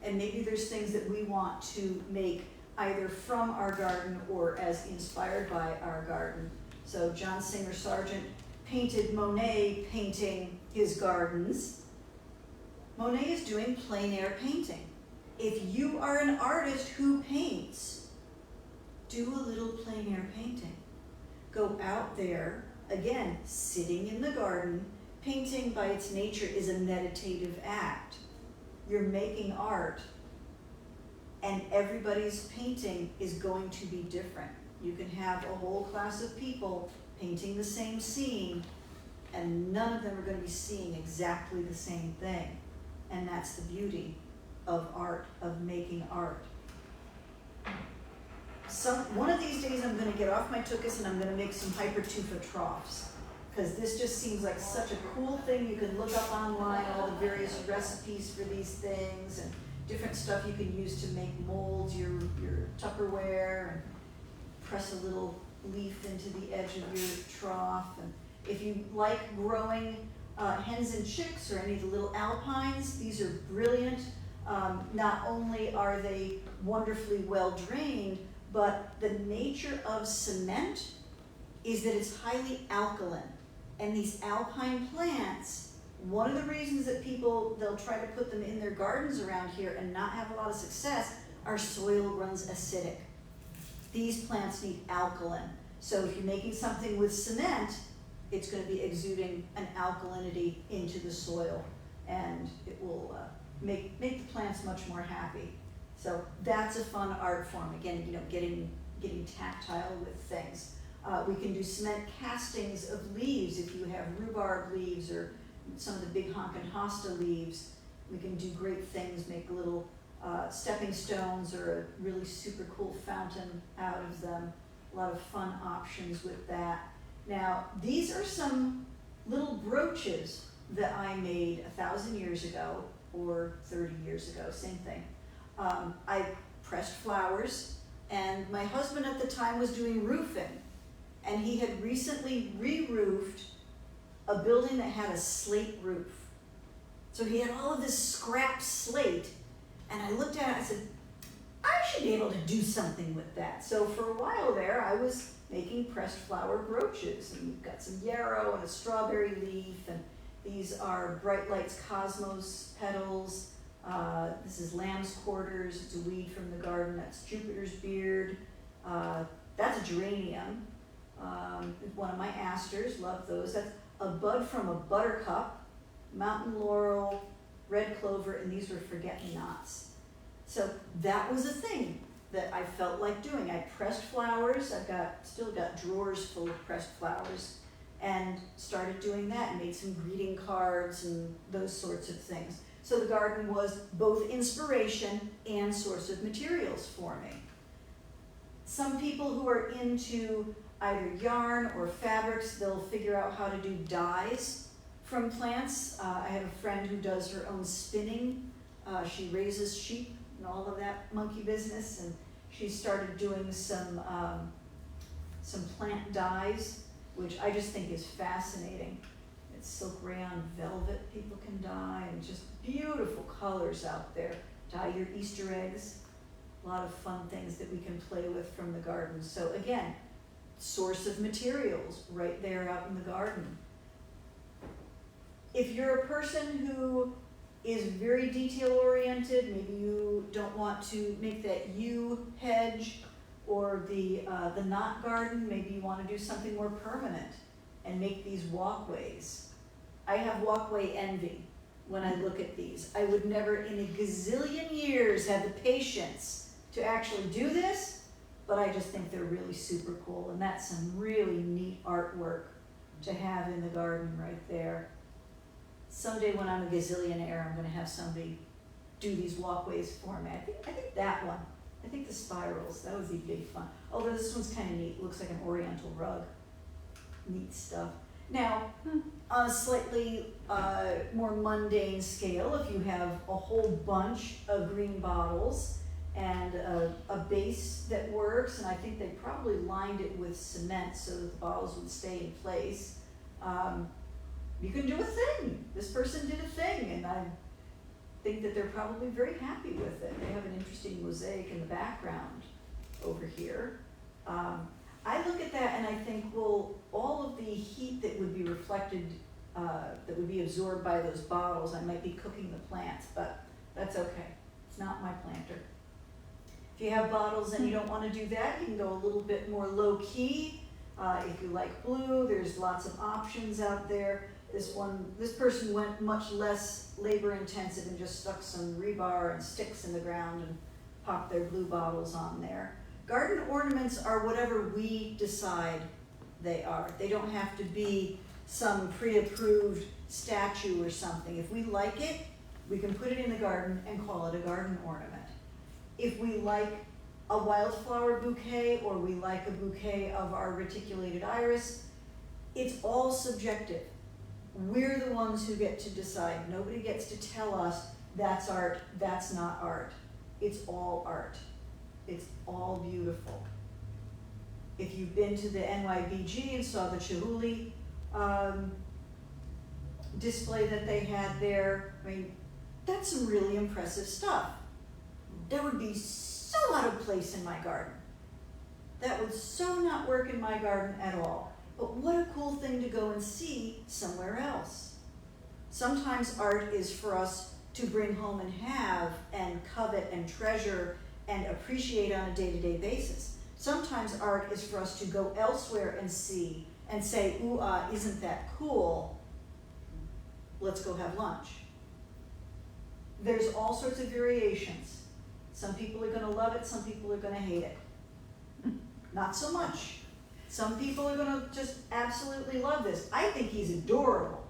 and maybe there's things that we want to make either from our garden or as inspired by our garden. So John Singer Sargent painted Monet painting his gardens. Monet is doing plein air painting. If you are an artist who paints, do a little plein air painting. Go out there, again, sitting in the garden. Painting by its nature is a meditative act. You're making art, and everybody's painting is going to be different. You can have a whole class of people painting the same scene, and none of them are going to be seeing exactly the same thing. And that's the beauty of art, of making art. One of these days I'm going to get off my tuchus and I'm going to make some hypertufa troughs, because this just seems like such a cool thing. You can look up online all the various recipes for these things and different stuff you can use to make molds, your Tupperware, and press a little leaf into the edge of your trough. And if you like growing hens and chicks or any of the little alpines, these are brilliant. Not only are they wonderfully well drained, but the nature of cement is that it's highly alkaline. And these alpine plants, one of the reasons that they'll try to put them in their gardens around here and not have a lot of success, our soil runs acidic. These plants need alkaline. So if you're making something with cement, it's going to be exuding an alkalinity into the soil, and it will make the plants much more happy. So that's a fun art form. Again, getting tactile with things. We can do cement castings of leaves if you have rhubarb leaves or some of the big honkin' hosta leaves. We can do great things, make little stepping stones or a really super cool fountain out of them. A lot of fun options with that. Now, these are some little brooches that I made 1,000 years ago or 30 years ago, same thing. I pressed flowers, and my husband at the time was doing roofing, and he had recently re-roofed a building that had a slate roof. So he had all of this scrap slate, and I looked at it and I said, I should be able to do something with that. So for a while there, I was making pressed flower brooches, and we've got some yarrow and a strawberry leaf, and these are Bright Lights Cosmos petals. This is lamb's quarters. It's a weed from the garden. That's Jupiter's beard. That's a geranium. One of my asters, love those. That's a bud from a buttercup, mountain laurel, red clover, and these were forget-me-nots. So that was a thing that I felt like doing. I pressed flowers. Still got drawers full of pressed flowers, and started doing that and made some greeting cards and those sorts of things. So the garden was both inspiration and source of materials for me. Some people who are into either yarn or fabrics, they'll figure out how to do dyes from plants. I have a friend who does her own spinning. She raises sheep and all of that monkey business, and she started doing some plant dyes. which I just think is fascinating. It's silk rayon velvet people can dye, and just beautiful colors out there. Dye your Easter eggs. A lot of fun things that we can play with from the garden. So again, source of materials right there out in the garden. If you're a person who is very detail oriented, maybe you don't want to make that U hedge or the knot garden, maybe you want to do something more permanent and make these walkways. I have walkway envy when I look at these. I would never in a gazillion years have the patience to actually do this, but I just think they're really super cool, and that's some really neat artwork to have in the garden right there. Someday when I'm a gazillionaire, I'm gonna have somebody do these walkways for me. I think that one. I think the spirals, that would be big fun. Although this one's kind of neat, looks like an oriental rug. Neat stuff. Now, on a slightly more mundane scale, if you have a whole bunch of green bottles and a base that works, and I think they probably lined it with cement so that the bottles would stay in place, you can do a thing. This person did a thing, and I think that they're probably very happy with it. They have an interesting mosaic in the background over here. I look at that and I think, well, all of the heat that would be reflected, that would be absorbed by those bottles, I might be cooking the plants, but that's okay. It's not my planter. If you have bottles and you don't want to do that, you can go a little bit more low key. If you like blue, there's lots of options out there. This person went much less labor intensive and just stuck some rebar and sticks in the ground and popped their blue bottles on there. Garden ornaments are whatever we decide they are. They don't have to be some pre-approved statue or something. If we like it, we can put it in the garden and call it a garden ornament. If we like a wildflower bouquet or we like a bouquet of our reticulated iris, it's all subjective. We're the ones who get to decide. Nobody gets to tell us that's art, that's not art. It's all art. It's all beautiful. If you've been to the NYBG and saw the Chihuly display that they had there, I mean, that's some really impressive stuff. That would be so out of place in my garden. That would so not work in my garden at all. But what a cool thing to go and see somewhere else. Sometimes art is for us to bring home and have and covet and treasure and appreciate on a day-to-day basis. Sometimes art is for us to go elsewhere and see and say, ooh, isn't that cool? Let's go have lunch. There's all sorts of variations. Some people are gonna love it, some people are gonna hate it. Not so much. Some people are gonna just absolutely love this. I think he's adorable.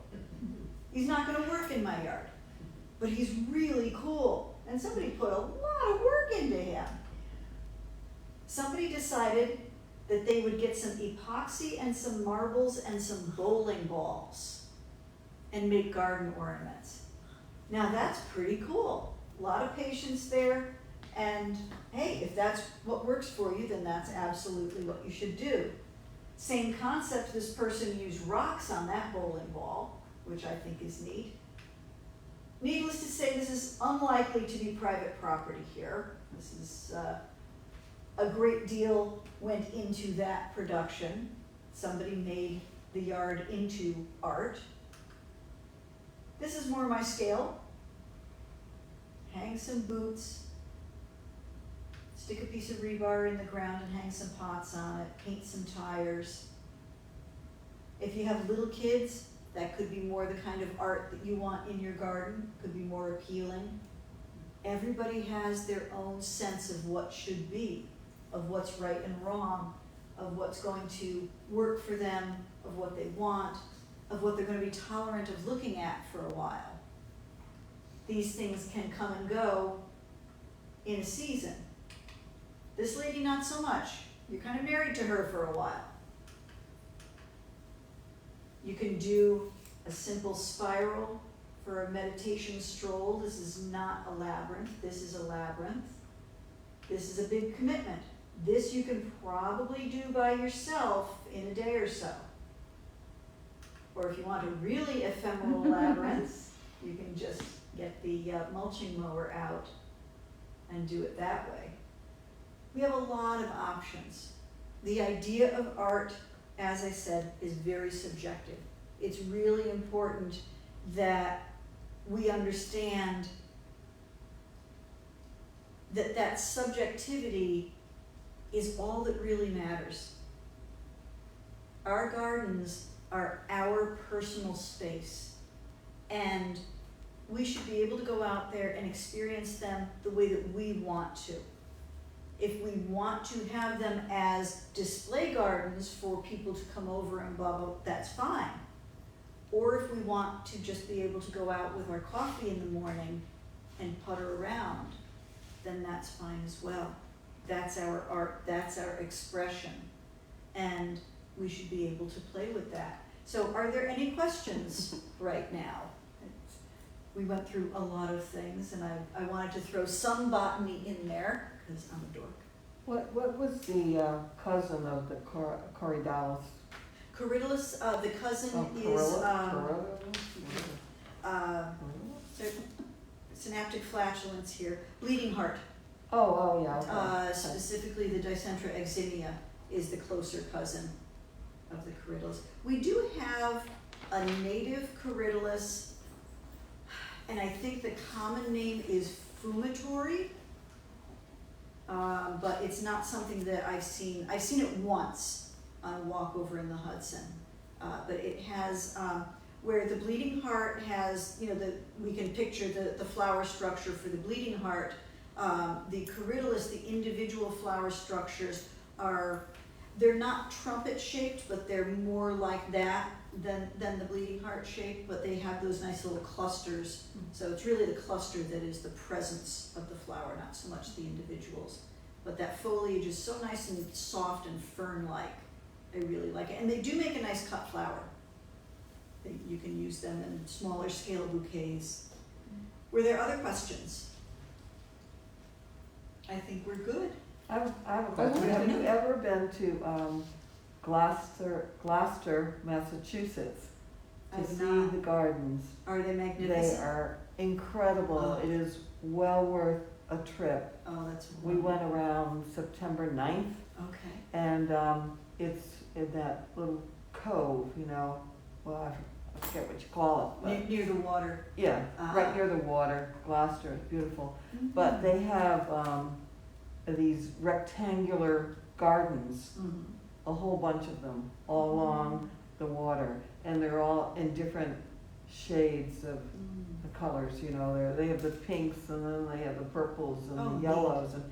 He's not gonna work in my yard, but he's really cool. And somebody put a lot of work into him. Somebody decided that they would get some epoxy and some marbles and some bowling balls and make garden ornaments. Now that's pretty cool. A lot of patience there. And hey, if that's what works for you, then that's absolutely what you should do. Same concept, this person used rocks on that bowling ball, which I think is neat. Needless to say, this is unlikely to be private property here. This is a great deal went into that production. Somebody made the yard into art. This is more my scale. Hang some boots. Stick a piece of rebar in the ground and hang some pots on it, paint some tires. If you have little kids, that could be more the kind of art that you want in your garden, could be more appealing. Everybody has their own sense of what should be, of what's right and wrong, of what's going to work for them, of what they want, of what they're going to be tolerant of looking at for a while. These things can come and go in a season. This lady, not so much. You're kind of married to her for a while. You can do a simple spiral for a meditation stroll. This is not a labyrinth. This is a labyrinth. This is a big commitment. This you can probably do by yourself in a day or so. Or if you want a really ephemeral labyrinth, you can just get the mulching mower out and do it that way. We have a lot of options. The idea of art, as I said, is very subjective. It's really important that we understand that that subjectivity is all that really matters. Our gardens are our personal space, and we should be able to go out there and experience them the way that we want to. If we want to have them as display gardens for people to come over and blah, blah, that's fine. Or if we want to just be able to go out with our coffee in the morning and putter around, then that's fine as well. That's our art, that's our expression, and we should be able to play with that. So are there any questions right now? We went through a lot of things, and I wanted to throw some botany in there, because I'm a dork. What was the cousin of the Corydalis? Corydalus, the cousin is synaptic flatulence here, bleeding heart. Oh, yeah. Okay. Specifically the Dicentra eximia is the closer cousin of the Corydalus. We do have a native Corydalus, and I think the common name is fumitory, but it's not something that I've seen. I've seen it once on a walk over in the Hudson, but it has, where the bleeding heart has, we can picture the flower structure for the bleeding heart. The Corydalus, the individual flower structures they're not trumpet shaped, but they're more like that than the bleeding heart shape, but they have those nice little clusters. So it's really the cluster that is the presence of the flower, not so much the individuals. But that foliage is so nice and soft and fern-like. I really like it. And they do make a nice cut flower. You can use them in smaller scale bouquets. Were there other questions? I think we're good. I have a question. Have you ever been to Gloucester, Massachusetts, to see the gardens? Are they magnificent? They are incredible. Oh. It is well worth a trip. Oh, that's wonderful. We went around September 9th, Okay. and it's in that little cove, well, I forget what you call it. But Near the water. yeah, right near the water. Gloucester, it's beautiful. Mm-hmm. But they have these rectangular gardens, Mm-hmm. a whole bunch of them, all along the water, and they're all in different shades of the colors. They have the pinks, and then they have the purples and the yellows, and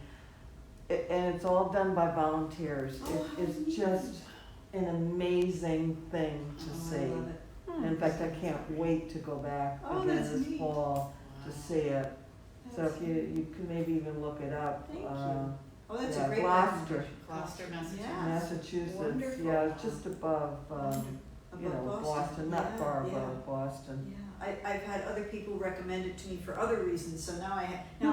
it's all done by volunteers. It is just an amazing thing to see. I love it. In fact, I can't wait to go back again that's this neat. fall to see it. So if you could maybe even look it up. Thank you. Oh, that's a great Gloucester, Gloucester, Massachusetts. Yeah. Massachusetts. Wonderful. Yeah, it's just above, Above Boston, not Yeah, far yeah. above Boston. Yeah, I've had other people recommend it to me for other reasons, so now I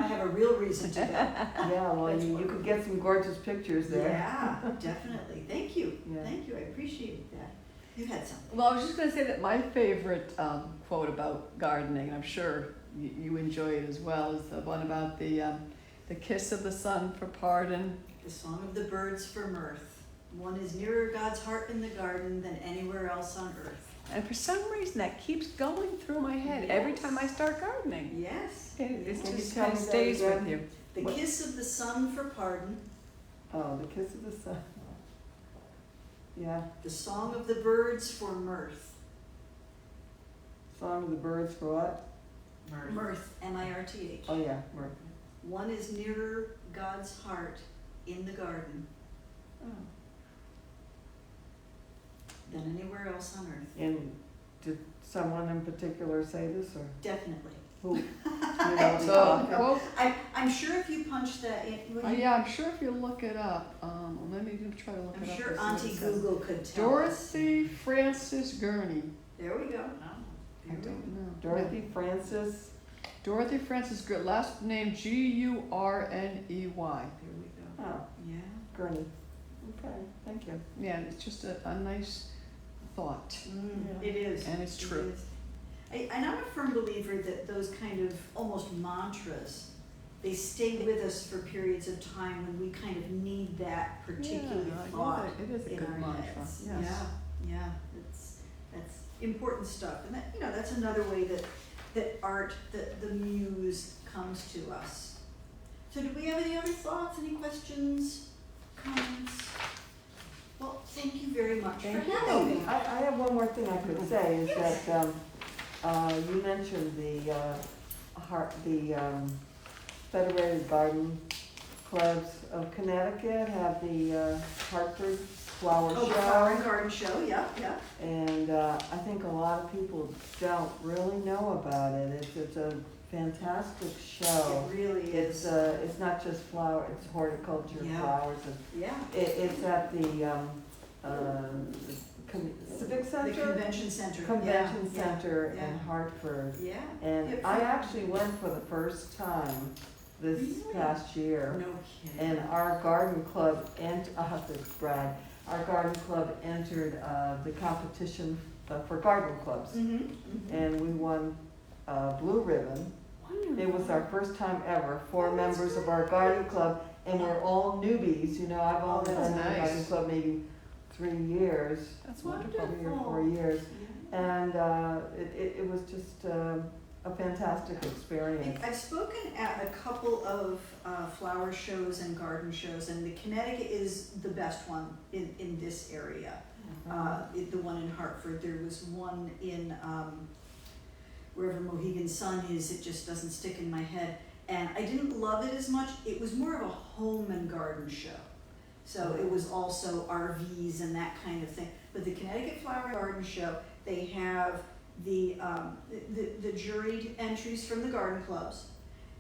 have a real reason to go. Yeah, well, That's you could wonderful. get some gorgeous pictures there. Yeah, definitely. Thank you. Yeah. Thank you. I appreciate that. You had something. Well, I was just going to say that my favorite quote about gardening, and I'm sure you enjoy it as well, is the one about the kiss of the sun for pardon. The song of the birds for mirth. One is nearer God's heart in the garden than anywhere else on earth. And for some reason that keeps going through my head every Yes. time I start gardening. Yes. It Can you just tell kind of me that stays with again? you. The What? kiss of the sun for pardon. Oh, the kiss of the sun. Yeah, The song of the birds for mirth. Song of the Birds for what? Mirth, M-I-R-T-H. Oh yeah, Mirth. One is nearer God's heart in the garden Oh. than anywhere else on earth. And did someone in particular say this, or Definitely. who? So, quote, I'm sure if you punch that in, yeah, I'm sure if you look it up, let me try to look I'm it up. sure and see what Auntie it says. Google could tell us. Dorothy Frances Gurney. There we go. I don't know. Dorothy Frances. Dorothy Frances Gurney, last name Gurney. There we go. Oh, Yeah. Gurney. Okay, thank you. Yeah, it's just a nice thought. It is. And it's It true. is. And I'm a firm believer that those kind of almost mantras, they stay with us for periods of time when we kind of need that particular thought It is a in good our mantra, heads. yes. Yeah, that's important stuff. And that, that's another way that art, the muse comes to us. So do we have any other thoughts, any questions, comments? Well, thank you very much for having me. I have one more thing I could say, is Yes. that, you mentioned the Federated Garden Clubs of Connecticut have the Hartford Flower Oh, the Flower and Show. Garden Show, yeah. And I think a lot of people don't really know about it. It's a fantastic show. It really is. It's not just flower, it's horticulture, Yeah. flowers. And Yeah, it's at the Civic the Center? convention center. Convention Yeah, Center yeah. in Hartford. Yeah. And Yeah, I for- actually went for the first time this Really? past year. No kidding. And our garden club, and I'll have to brag, our garden club entered the competition for garden clubs. And we won blue ribbon. It was our first time ever, 4 Oh, that's members of good. our garden club, and we're all newbies, you know, I've only that's been in the nice. garden club maybe 3 years, That's 3 wonderful. or 4 years. Yeah. And it was just a fantastic experience. I've spoken at a couple of flower shows and garden shows, and the Connecticut is the best one in this area. The one in Hartford, there was one in wherever Mohegan Sun is, it just doesn't stick in my head. And I didn't love it as much. It was more of a home and garden show. So it was also RVs and that kind of thing. But the Connecticut Flower Garden Show, they have the juried entries from the garden clubs.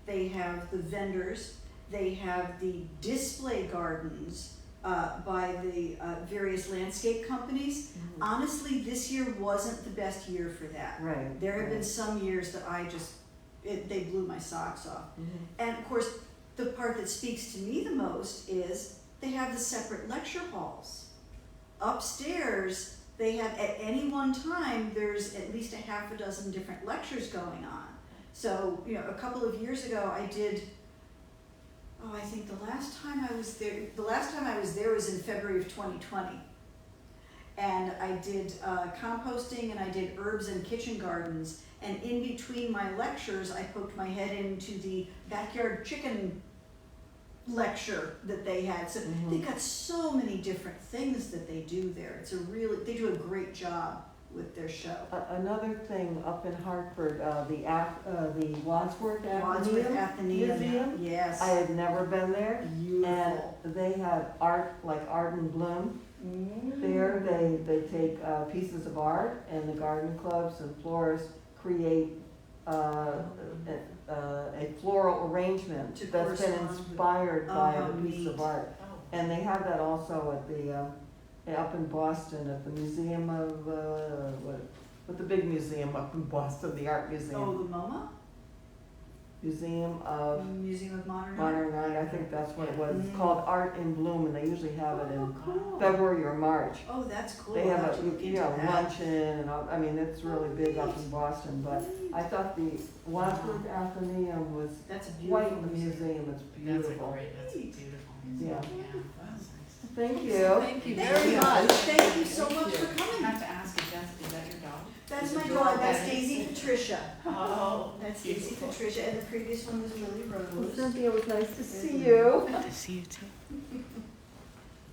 They have the vendors. They have the display gardens by the various landscape companies. Honestly, this year wasn't the best year for that. Right. There have been some years that they blew my socks off. And of course, the part that speaks to me the most is they have the separate lecture halls. Upstairs, they have, at any one time, there's at least a half a dozen different lectures going on. So, a couple of years ago, I did, I think the last time I was there was in February of 2020. And I did composting, and I did herbs and kitchen gardens. And in between my lectures, I poked my head into the backyard chicken lecture that they had. So they've got so many different things that they do there. They do a great job with their show. Another thing up in Hartford, the Wadsworth Athenaeum. Museum. Yes. I had never been there, Beautiful. and they had art in bloom. There, they take pieces of art, and the garden clubs and florists create a floral arrangement To that's been correspond with- inspired by how a piece neat. of art. And they have that also at the up in Boston at the Museum of what the big museum up in Boston, the Art Museum. Oh, the MoMA? Museum of Museum of Modern Art? Modern Art, I think that's what it was. It's called Art in Bloom, and they usually have it in Cool. February or March. Oh, that's cool. They I'll have to look into a that. luncheon, and I mean, it's really big up in Boston, but I thought the Wadsworth Athenaeum was That's a quite beautiful the museum, it's That's a beautiful. that's a beautiful museum. Yeah. That's nice. Thank you. Thank you Thank very you. much. Thank you so Thank much you. for I coming. have to ask, is that your dog? That's Is my it dog, your that's dog? Daisy Patricia. Oh, That's Daisy Patricia, and the previous one was Lily Well, Rose. Cynthia, it was nice to see you. good to see you too.